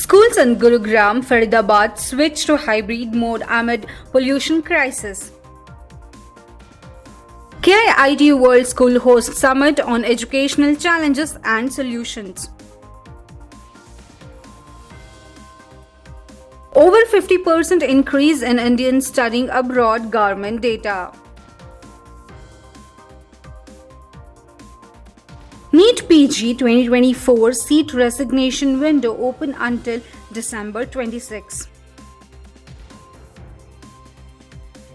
Schools in Gurugram, Faridabad switch to hybrid mode amid pollution crisis. KIIT World School hosts summit on educational challenges and solutions. Over 50% increase in Indians studying abroad, government data. NEET PG 2024 seat resignation window open until December 26.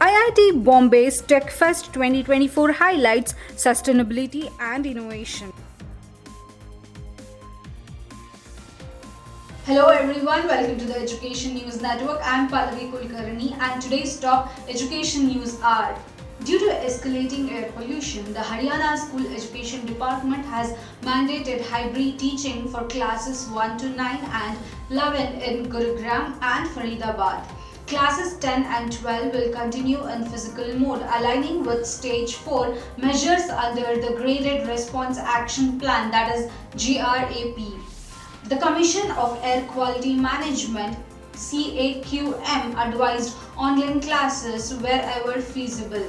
IIT Bombay's TechFest 2024 highlights sustainability and innovation. Hello everyone, welcome to the Education News Network. I am Pallavi Kulkarni and today's top education news are: due to escalating air pollution, the Haryana School Education Department has mandated hybrid teaching for classes 1 to 9 and 11 in Gurugram and Faridabad. Classes 10 and 12 will continue in physical mode, aligning with Stage 4 measures under the Graded Response Action Plan, that is GRAP. The Commission of Air Quality Management CAQM advised online classes wherever feasible,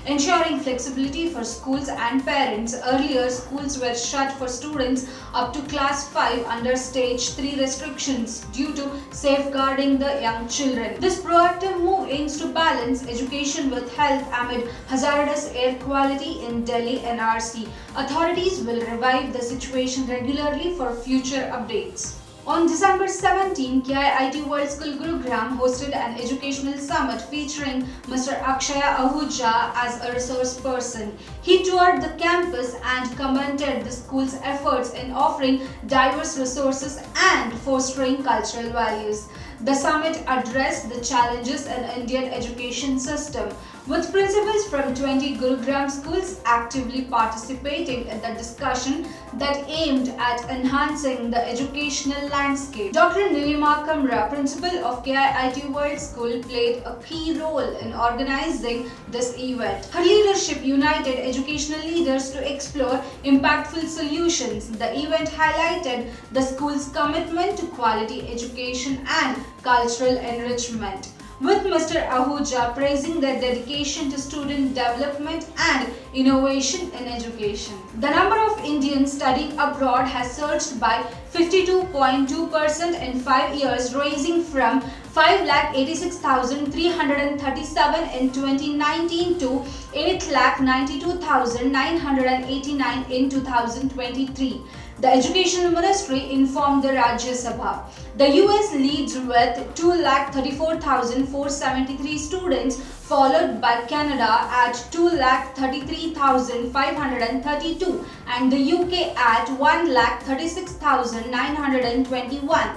ensuring flexibility for schools and parents. Earlier, schools were shut for students up to class 5 under stage 3 restrictions due to safeguarding the young children. This proactive move aims to balance education with health amid hazardous air quality in Delhi NRC. Authorities will revive the situation regularly for future updates. On December 17, KIIT World School Gurugram hosted an educational summit featuring Mr. Akshaya Ahuja as a resource person. He toured the campus and commented the school's efforts in offering diverse resources and fostering cultural values. The summit addressed the challenges in Indian education system, with principals from 20 Gurugram schools actively participating in the discussion that aimed at enhancing the educational landscape. Dr. Nilima Kamra, principal of KIIT World School, played a key role in organizing this event. Her leadership united educational leaders to explore impactful solutions. The event highlighted the school's commitment to quality education and cultural enrichment, with Mr. Ahuja praising their dedication to student development and innovation in education. The number of Indians studying abroad has surged by 52.2% in 5 years, rising from 5,86,337 in 2019 to 8,92,989 in 2023. The Education Ministry informed the Rajya Sabha. The US leads with 2,34,473 students, followed by Canada at 2,33,532 and the UK at 1,36,921.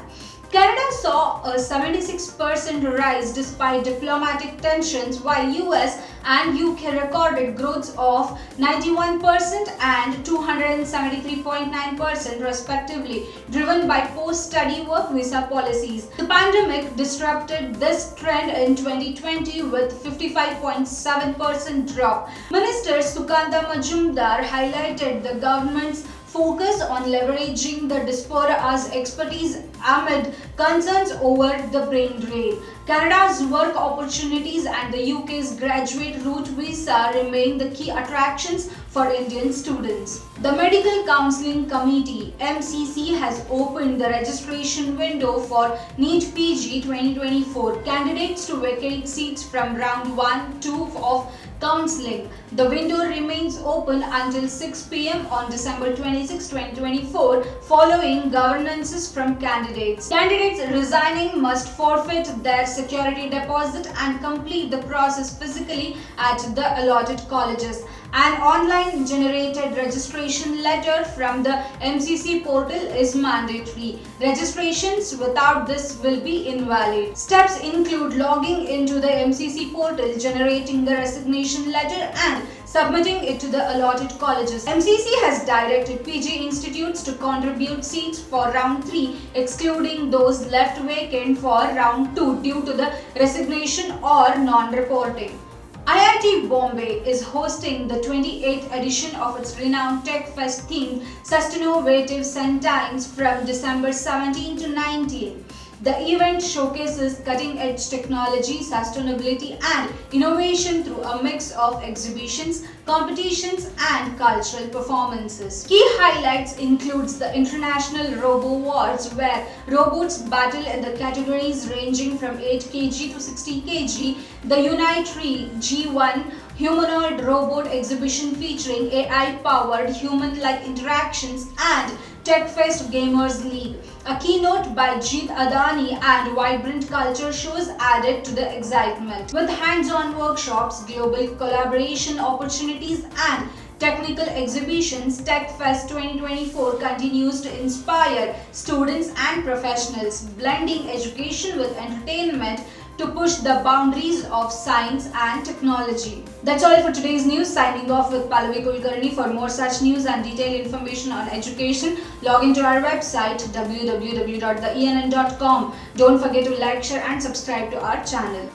Canada saw a 76% rise despite diplomatic tensions, while US and UK recorded growths of 91% and 273.9% respectively, driven by post-study work visa policies. The pandemic disrupted this trend in 2020 with 55.7% drop. Minister Sukanta Majumdar highlighted the government's focus on leveraging the diaspora's expertise amid concerns over the brain drain. Canada's work opportunities and the UK's graduate route visa remain the key attractions for Indian students. The Medical Counselling Committee (MCC) has opened the registration window for NEET PG 2024 candidates to vacate seats from round 1-2 of counselling. The window remains open until 6 p.m. on December 26, 2024, following governances from candidates. Candidates resigning must forfeit their security deposit and complete the process physically at the allotted colleges. An online generated registration letter from the MCC portal is mandatory. Registrations without this will be invalid. Steps include logging into the MCC portal, generating the resignation letter and submitting it to the allotted colleges. MCC has directed PG institutes to contribute seats for round 3, excluding those left vacant for round 2 due to the resignation or non-reporting. IIT Bombay is hosting the 28th edition of its renowned TechFest themed Sustainnovative Sentines from December 17 to 19. The event showcases cutting-edge technology, sustainability and innovation through a mix of exhibitions, competitions and cultural performances. Key highlights includes the International Robo Wars, where robots battle in the categories ranging from 8 kg to 60 kg, the Unitree G1 humanoid robot exhibition featuring AI-powered human-like interactions, and TechFest Gamers League, a keynote by Jeet Adani, and vibrant culture shows added to the excitement. With hands-on workshops, global collaboration opportunities and technical exhibitions, TechFest 2024 continues to inspire students and professionals, blending education with entertainment to push the boundaries of science and technology. That's all for today's news. Signing off with Pallavi Kulkarni. For more such news and detailed information on education, log into our website www.theenn.com. Don't forget to like, share and subscribe to our channel.